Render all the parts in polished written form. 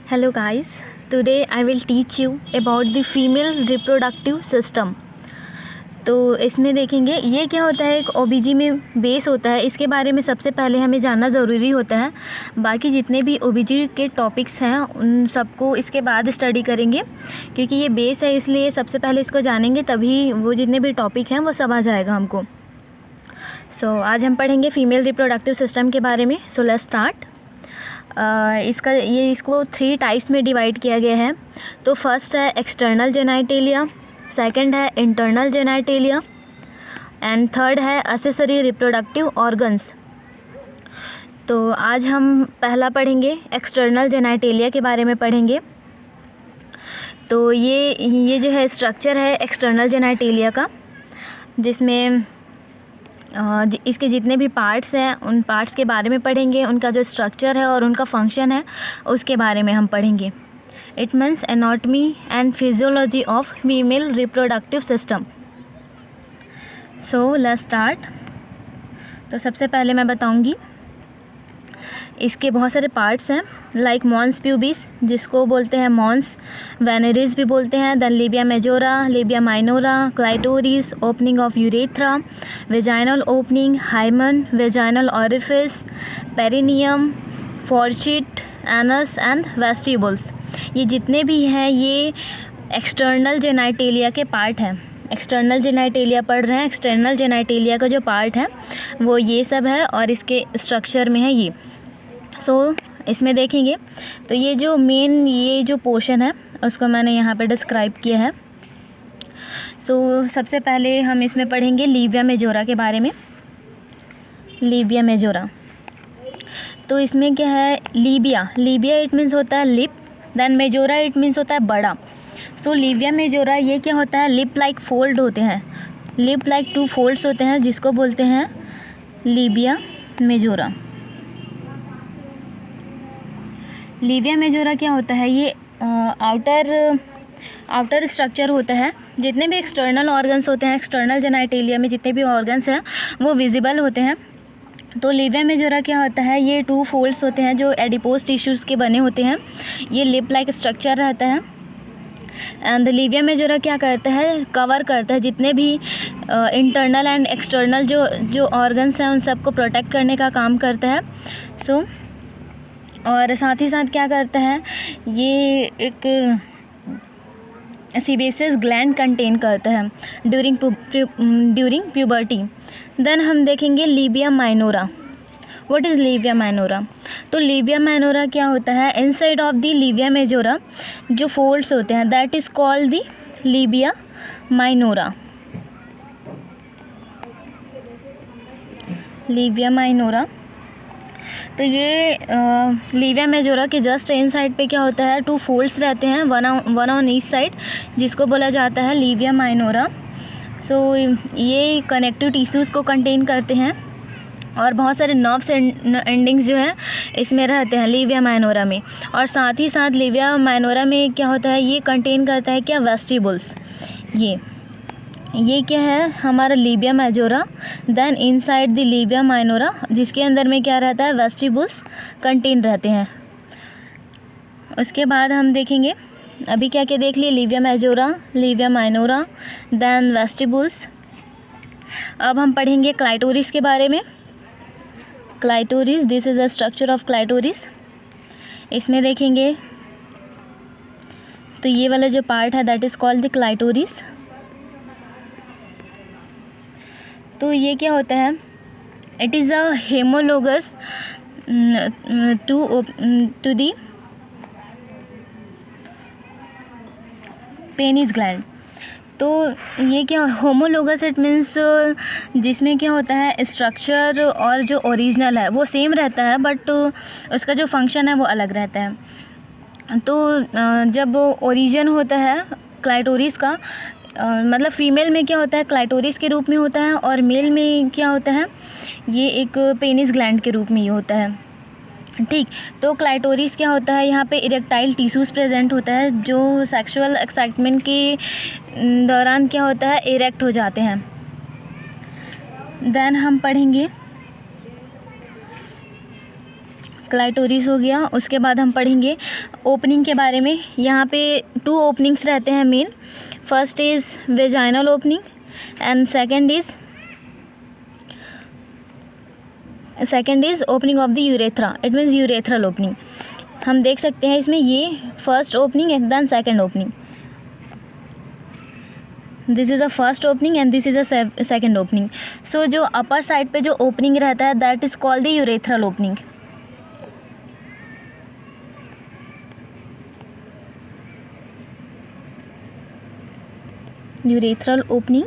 Hello guys, today I will teach you about the female reproductive system। तो इसमें देखेंगे ये क्या होता है, एक ओबीजी में बेस होता है। इसके बारे में सबसे पहले हमें जानना ज़रूरी होता है। बाकी जितने भी ओबीजी के टॉपिक्स हैं उन सबको इसके बाद स्टडी करेंगे, क्योंकि ये बेस है, इसलिए सबसे पहले इसको जानेंगे तभी वो जितने भी टॉपिक हैं वो सब आ जाएगा हमको। आज हम पढ़ेंगे फीमेल रिप्रोडक्टिव सिस्टम के बारे में। Let's start. इसको 3 टाइप्स में डिवाइड किया गया है। तो फर्स्ट है एक्सटर्नल जेनाइटेलिया, सेकंड है इंटरनल जेनाइटेलिया एंड थर्ड है एक्सेसरी रिप्रोडक्टिव ऑर्गन्स। तो आज हम पहला पढ़ेंगे एक्सटर्नल जेनाइटेलिया के बारे में पढ़ेंगे। तो ये जो है स्ट्रक्चर है एक्सटर्नल जेनाइटेलिया का, जिसमें इसके जितने भी पार्ट्स हैं उन पार्ट्स के बारे में पढ़ेंगे, उनका जो स्ट्रक्चर है और उनका फंक्शन है उसके बारे में हम पढ़ेंगे। It means anatomy and physiology of female reproductive system. Let's start. तो सबसे पहले मैं बताऊंगी इसके बहुत सारे पार्ट्स हैं, लाइक मॉन्स प्यूबिस जिसको बोलते हैं मॉन्स, वेनेरिस भी बोलते हैं, then labia majora, labia minora, clitoris, opening of urethra, vaginal opening, hymen, vaginal orifice, perineum, fourchette, anus and vestibules. ये जितने भी हैं ये एक्सटर्नल जेनाइटेलिया के पार्ट हैं। एक्सटर्नल जेनाइटेलिया पढ़ रहे हैं, एक्सटर्नल जेनाइटेलिया का जो पार्ट है वो ये सब है और इसके स्ट्रक्चर में है ये। इसमें देखेंगे तो ये जो पोर्शन है उसको मैंने यहाँ पे डिस्क्राइब किया है। सबसे पहले हम इसमें पढ़ेंगे लेबिया मेजोरा के बारे में। लेबिया मेजोरा, तो इसमें क्या है, लेबिया इट मीन्स होता है lip, then majora it means होता है बड़ा। लेबिया मेजोरा ये क्या होता है, लिप लाइक फोल्ड होते हैं, लिप लाइक 2 फोल्ड्स होते हैं जिसको बोलते हैं लेबिया मेजोरा। लेबिया मेजोरा क्या होता है, ये आउटर स्ट्रक्चर होता है। जितने भी एक्सटर्नल ऑर्गन्स होते हैं, एक्सटर्नल जेनाइटेलिया में जितने भी ऑर्गन्स हैं वो विजिबल होते हैं। तो लेबिया मेजोरा क्या होता है, ये 2 फोल्ड्स होते हैं जो एडिपोज टिश्यूज़ के बने होते हैं। ये लिप लाइक स्ट्रक्चर रहता है। एंड लेबिया मेजोरा क्या करता है, कवर करता है जितने भी इंटरनल एंड एक्सटर्नल जो ऑर्गन्स हैं उन सबको प्रोटेक्ट करने का काम करता है। और साथ ही साथ क्या करता है, ये एक सीबेसियस ग्लैंड कंटेन करता है ड्यूरिंग प्यूबर्टी। देन हम देखेंगे labia minora. What is labia minora? तो लेबिया माइनोरा क्या होता है, inside of the labia majora जो फोल्ड्स होते हैं that is called the labia minora. Labia minora, तो ये लेबिया मेजोरा के जस्ट इनसाइड पे क्या होता है, 2 फोल्ड्स रहते हैं, वन ऑन ईच साइड, जिसको बोला जाता है लेबिया माइनोरा। ये कनेक्टिव टिश्यूज़ को कंटेन करते हैं और बहुत सारे नर्व्स एंडिंग्स जो है इसमें रहते हैं लेबिया माइनोरा में। और साथ ही साथ लेबिया माइनोरा में क्या होता है, ये कंटेन करता है क्या, वेस्टिबल्स। ये क्या है हमारा labia majora, then inside the labia minora जिसके अंदर में क्या रहता है, वेस्टिबल्स कंटेन रहते हैं। उसके बाद हम देखेंगे, अभी क्या क्या देख लिए, labia majora, labia minora, then vestibules. अब हम पढ़ेंगे क्लाइटोरिस के बारे में। Clitoris, this is a structure of clitoris. इसमें देखेंगे तो ये वाला जो पार्ट है that is called the clitoris. तो ये क्या होता है, it is a homologous to the penis gland. तो ये क्या, होमोलोगस इट मीन्स जिसमें क्या होता है, स्ट्रक्चर और जो ओरिजिनल है वो सेम रहता है बट उसका जो फंक्शन है वो अलग रहता है। तो जब ओरिजिन होता है क्लाइटोरिस का, मतलब फीमेल में क्या होता है, क्लाइटोरिस के रूप में होता है, और मेल में क्या होता है, ये एक पेनिस ग्लैंड के रूप में ये होता है। ठीक, तो क्लाइटोरिस क्या होता है, यहाँ पे इरेक्टाइल टिश्यूज़ प्रेजेंट होता है जो सेक्सुअल एक्साइटमेंट के दौरान क्या होता है, इरेक्ट हो जाते हैं। देन हम पढ़ेंगे क्लाइटोरिस हो गया। उसके बाद हम पढ़ेंगे ओपनिंग के बारे में। यहाँ पे 2 ओपनिंग्स रहते हैं main. First is vaginal opening and second is opening of the urethra, it means urethral opening. हम देख सकते हैं इसमें ये first opening and then second opening. This is a first opening and this is a second opening. So जो upper side पे जो opening रहता है that is called the urethral opening. Urethral opening.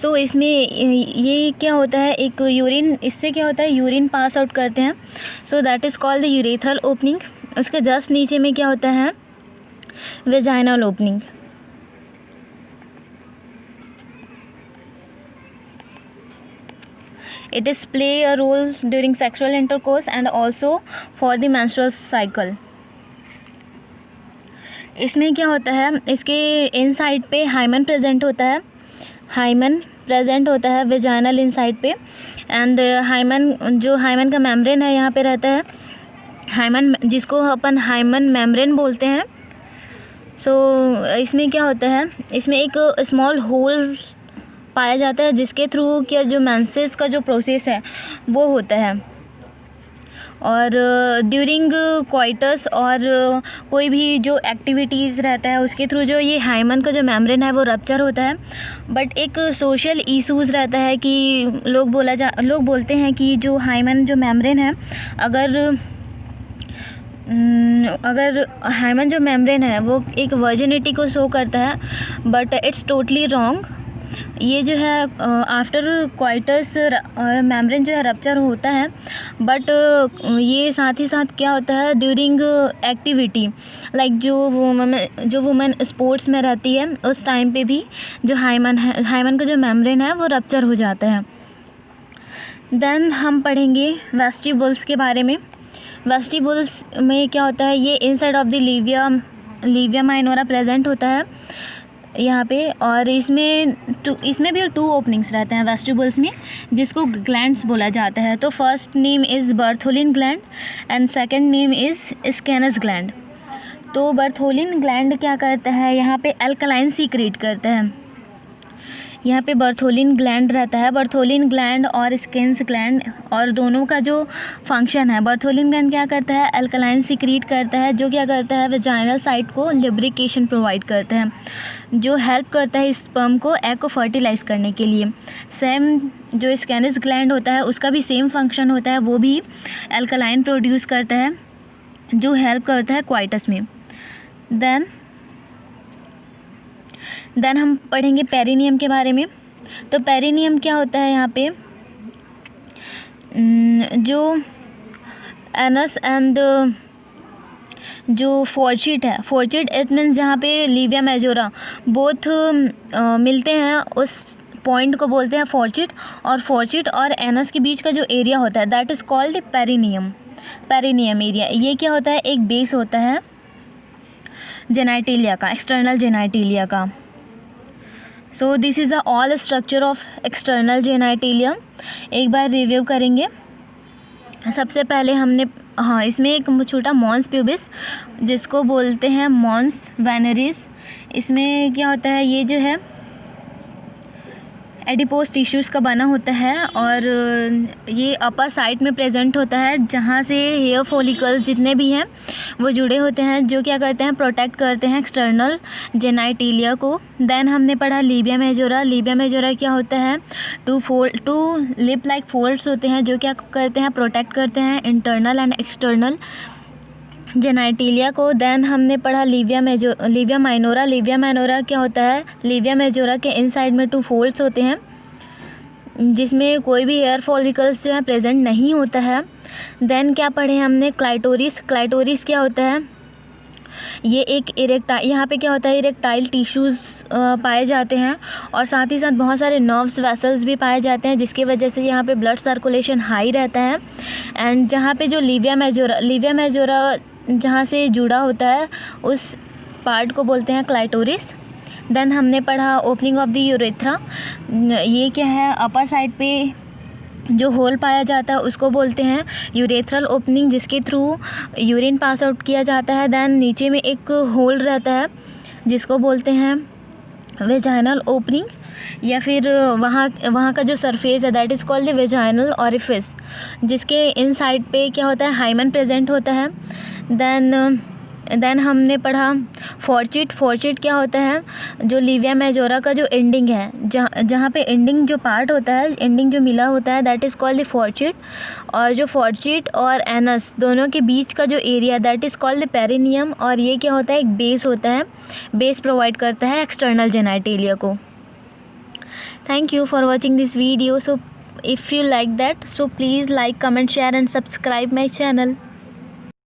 So इसमें ये क्या होता है, एक यूरिन, इससे क्या होता है यूरिन पास आउट करते हैं। So that is called the urethral opening. उसके जस्ट नीचे में क्या होता है, vaginal opening. It is play a role during sexual intercourse and also for the menstrual cycle. इसमें क्या होता है, इसके इनसाइड पे हाइमन प्रेजेंट होता है, हाइमन प्रेजेंट होता है वेजाइनल इनसाइड पे। एंड हाइमन, जो हाइमन का मेम्ब्रेन है यहाँ पे रहता है, हाइमन जिसको अपन हाइमन मेम्ब्रेन बोलते हैं। सो इसमें क्या होता है, इसमें एक स्मॉल होल पाया जाता है जिसके थ्रू क्या जो मेंसेस का जो प्रोसेस है वो होता है। और ड्यूरिंग क्वाइटस और कोई भी जो एक्टिविटीज़ रहता है उसके थ्रू जो ये हाइमन का जो मेम्ब्रेन है वो रप्चर होता है। बट एक सोशल इशूज़ रहता है कि लोग बोलते हैं कि जो हाइमन जो मेम्ब्रेन है, अगर हाइमन जो मेम्ब्रेन है वो एक वर्जिनिटी को शो करता है, बट इट्स टोटली रॉन्ग। ये जो है आफ्टर क्वाइटस मेम्ब्रेन जो है रप्चर होता है, बट ये साथ ही साथ क्या होता है ड्यूरिंग एक्टिविटी, लाइक जो वुमेन स्पोर्ट्स में रहती है उस टाइम पे भी जो हाइमन का जो मेम्ब्रेन है वो रप्चर हो जाता है। देन हम पढ़ेंगे वेस्टिबुल्स के बारे में। वेस्टिबुल्स में क्या होता है, ये inside of the Livia minora present होता है यहाँ पे। और इसमें भी 2 ओपनिंग्स रहते हैं वेस्टिबुल्स में, जिसको ग्लैंड्स बोला जाता है। तो first name is Bartholin gland and second name is Skene's gland. तो बर्थोलिन ग्लैंड क्या करता है, यहाँ पे अल्कलाइन सीक्रेट करता है। यहाँ पे बर्थोलिन ग्लैंड रहता है। बर्थोलिन ग्लैंड और स्किन्स ग्लैंड और दोनों का जो फंक्शन है, बर्थोलिन ग्लैंड क्या करता है, अल्कलाइन सीक्रेट करता है, जो क्या करता है वेजाइनल साइट को लिब्रिकेशन प्रोवाइड करता है, जो हेल्प करता है स्पर्म को एग को फर्टिलाइज करने के लिए। सेम जो स्कैनस ग्लैंड होता है उसका भी सेम फंक्शन होता है, वो भी अल्कलाइन प्रोड्यूस करता है जो हेल्प करता है क्वाइटस में। देन हम पढ़ेंगे पेरिनियम के बारे में। तो पेरिनियम क्या होता है, यहाँ पे जो एनस एंड जो फोर्चिट है, फोर्चिट इट मीन्स जहाँ पे लीविया मेजोरा बोथ मिलते हैं उस पॉइंट को बोलते हैं फोर्चिट। और फोर्चिट और एनस के बीच का जो एरिया होता है that is called perineum area. ये क्या होता है, एक बेस होता है जेनाइटिलिया का, एक्सटर्नल जेनाइटिलिया का। So this is a all structure of external genitalia. एक बार रिव्यू करेंगे। सबसे पहले हमने इसमें एक छोटा मॉन्स प्यूबिस जिसको बोलते हैं मॉन्स वेनरिस। इसमें क्या होता है, ये जो है एडिपोज टिश्यूज़ का बना होता है और ये अपर साइड में प्रेजेंट होता है जहाँ से हेयर फॉलिकल्स जितने भी हैं वो जुड़े होते हैं, जो क्या करते हैं प्रोटेक्ट करते हैं एक्सटर्नल जेनाइटिलिया को। देन हमने पढ़ा लीविया मेजोरा। लीविया मेजोरा क्या होता है, 2 लिप लाइक फोल्ड्स होते हैं जो क्या करते हैं प्रोटेक्ट करते हैं इंटरनल एंड एक्सटर्नल जेनाइटिलिया को। देन हमने पढ़ा लीविया माइनोरा। लीविया माइनोरा क्या होता है, लीविया मेजोरा के इनसाइड में 2 फोल्ड्स होते हैं जिसमें कोई भी हेयर फॉलिकल्स जो है प्रेजेंट नहीं होता है। देन क्या पढ़े हमने, क्लाइटोरिस। क्लाइटोरिस क्या होता है, ये एक यहाँ पे क्या होता है इरेक्टाइल टिश्यूज़ पाए जाते हैं और साथ ही साथ बहुत सारे नर्व्स वेसल्स भी पाए जाते हैं जिसकी वजह से यहाँ पे ब्लड सर्कुलेशन हाई रहता है। एंड जहाँ पे जो लीविया मेजोरा जहाँ से जुड़ा होता है उस पार्ट को बोलते हैं क्लाइटोरिस। देन हमने पढ़ा ओपनिंग ऑफ द यूरेथ्रा। ये क्या है, अपर साइड पे जो होल पाया जाता है उसको बोलते हैं यूरेथ्रल ओपनिंग, जिसके थ्रू यूरिन पास आउट किया जाता है। देन नीचे में एक होल रहता है जिसको बोलते हैं वेजाइनल ओपनिंग, या फिर वहाँ का जो सरफेस है that is called the vaginal orifice, जिसके इन साइड पे क्या होता है, हाइमन प्रेजेंट होता है। देन हमने पढ़ा फॉर्चिट। फॉर्चिट क्या होता है, जो लीविया मेजोरा का जो एंडिंग है, जहाँ पे एंडिंग जो पार्ट होता है, एंडिंग जो मिला होता है दैट इज़ कॉल्ड द फॉर्चिट। और जो फॉर्चिट और एनस दोनों के बीच का जो area that is called the perineum, और ये क्या होता है, एक बेस होता है, बेस प्रोवाइड करता है एक्सटर्नल जेनाइटेलिया को। Thank you for watching this video. So if you like that, so please like, comment, share and subscribe my channel.